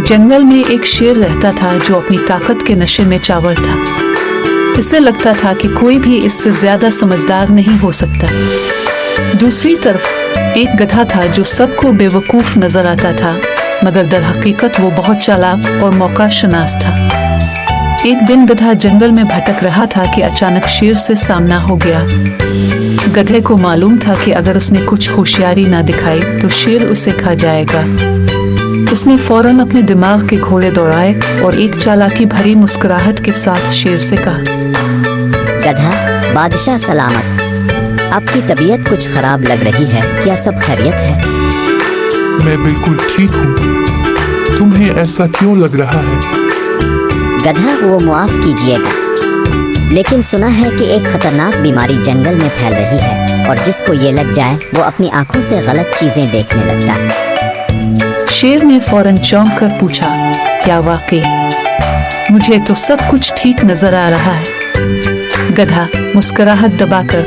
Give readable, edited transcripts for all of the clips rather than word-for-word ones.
जंगल में एक शेर रहता था जो अपनी ताकत के नशे में चावल था। इसे लगता था कि कोई भी इससे ज्यादा समझदार नहीं हो सकता। दूसरी तरफ एक गधा था जो सबको बेवकूफ नजर आता था, मगर दर हकीकत वो बहुत चालाक और मौका शनास था। एक दिन गधा जंगल में भटक रहा था कि अचानक शेर से सामना हो गया। गधे को मालूम था कि अगर उसने कुछ होशियारी ना दिखाई तो शेर उसे खा जाएगा। उसने फौरन अपने दिमाग के घोड़े दौड़ाए और एक चालाकी भरी मुस्कुराहट के साथ शेर से कहा, गधा, बादशाह सलामत। आपकी तबीयत कुछ खराब लग रही है, क्या सब खैरियत है? मैं बिल्कुल ठीक हूँ। तुम्हें ऐसा क्यों लग रहा है? गधा, वो मुआफ कीजिएगा, लेकिन सुना है कि एक खतरनाक बीमारी जंगल में फैल रही है और जिसको ये लग जाए वो अपनी आंखों से गलत चीजें देखने लगता है। शेर ने फौरन चौंक कर पूछा, क्या वाकई? मुझे तो सब कुछ ठीक नजर आ रहा है। गधा मुस्कुराहट दबाकर,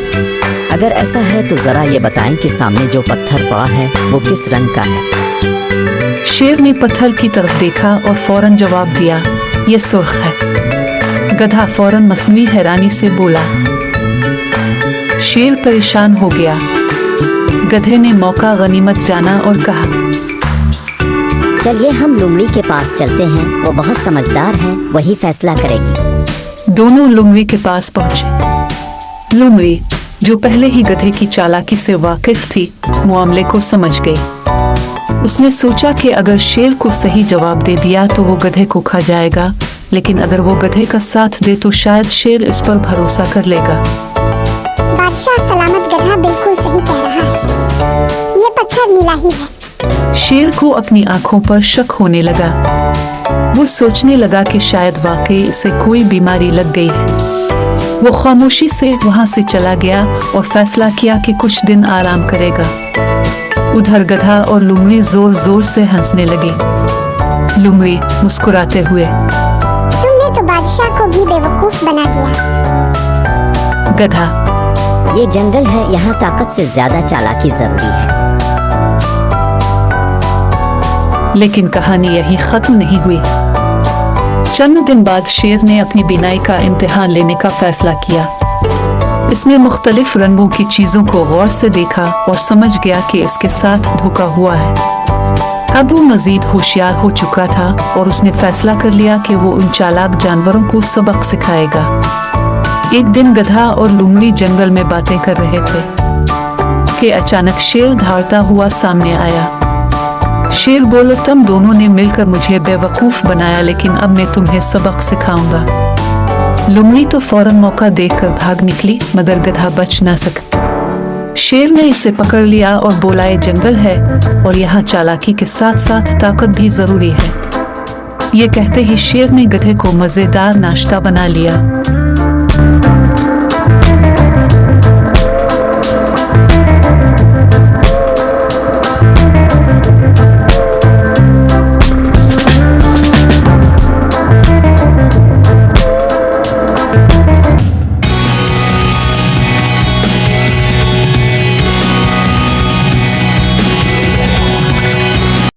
अगर ऐसा है तो जरा ये बताएं कि सामने जो पत्थर पड़ा है वो किस रंग का है? शेर ने पत्थर की तरफ देखा और फौरन जवाब दिया, ये सुर्ख है। गधा फौरन मसनूई हैरानी से बोला। शेर परेशान हो गया। गधे ने मौका गनीमत जाना और कहा, चलिए हम लुमड़ी के पास चलते हैं, वो बहुत समझदार है, वही फैसला करेगी। दोनों लुमड़ी के पास पहुंचे। लुमड़ी, जो पहले ही गधे की चालाकी से वाकिफ थी, मामले को समझ गई। उसने सोचा कि अगर शेर को सही जवाब दे दिया तो वो गधे को खा जाएगा, लेकिन अगर वो गधे का साथ दे तो शायद शेर इस पर भरोसा कर लेगा। बादशाह सलामत, गधा बिल्कुल सही कह रहा है, ये पत्थर नीला ही है। शेर को अपनी आंखों पर शक होने लगा। वो सोचने लगा कि शायद वाकई इसे कोई बीमारी लग गई है। वो खामोशी से वहां से चला गया और फैसला किया कि कुछ दिन आराम करेगा। उधर गधा और लुमड़ी जोर जोर से हंसने लगी। लुमड़ी मुस्कुराते हुए, तुमने तो बादशाह को भी बेवकूफ बना दिया। गधा, ये जंगल है, यहाँ ताकत से ज्यादा चालाकी जरूरी है। लेकिन कहानी यही खत्म नहीं हुई। चंद दिन बाद शेर ने अपनी बीनाई का इम्तिहान लेने का फैसला किया। इसने मुख्तलिफ रंगों की चीजों को गौर से देखा और समझ गया कि इसके साथ धोखा हुआ है। अब वो मजीद होशियार हो चुका था और उसने फैसला कर लिया कि वो उन चालाक जानवरों को सबक सिखाएगा। एक दिन गधा और लुमड़ी जंगल में बातें कर रहे थे कि अचानक शेर दौड़ता हुआ सामने आया। शेर बोला, तुम दोनों ने मिलकर मुझे बेवकूफ बनाया, लेकिन अब मैं तुम्हें सबक सिखाऊंगा। लुमड़ी तो फौरन मौका देखकर भाग निकली, मगर गधा बच ना सका। शेर ने इसे पकड़ लिया और बोला, ये जंगल है और यहाँ चालाकी के साथ साथ ताकत भी जरूरी है। ये कहते ही शेर ने गधे को मजेदार नाश्ता बना लिया।